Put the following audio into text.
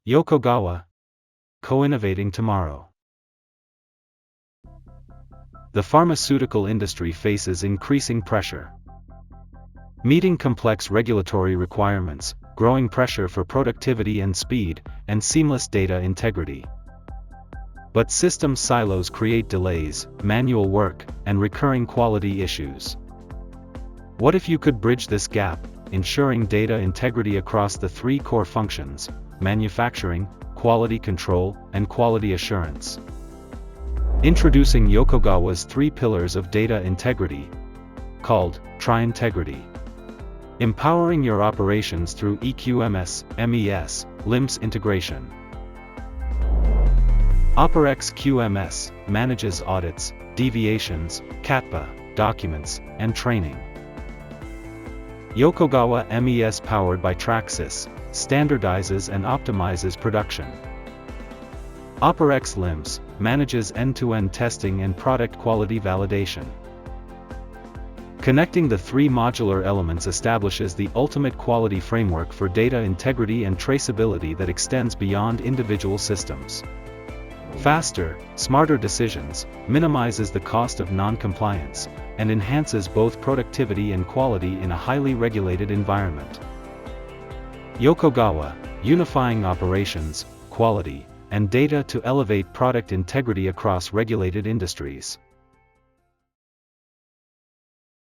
Yokogawa, Co-innovating tomorrow. The pharmaceutical industry faces increasing pressure. Meeting complex regulatory requirements, growing pressure for productivity and speed, and seamless data integrity. But system silos create delays, manual work, and recurring quality issues. What if you could bridge this gap, ensuring data integrity across the three core functions: manufacturing, quality control, and quality assurance? Introducing Yokogawa's three pillars of data integrity, called Tri-Integrity. Empowering your operations through eQMS, MES, LIMS integration. OpereX QMS manages audits, deviations, CATPA, documents, and training. Yokogawa MES, powered by Traxys, standardizes and optimizes production. OpereX LIMS manages end-to-end testing and product quality validation. Connecting the three modular elements establishes the ultimate quality framework for data integrity and traceability that extends beyond individual systems. Faster, smarter decisions, minimizes the cost of non-compliance, and enhances both productivity and quality in a highly regulated environment. Yokogawa, unifying operations, quality, and data to elevate product integrity across regulated industries.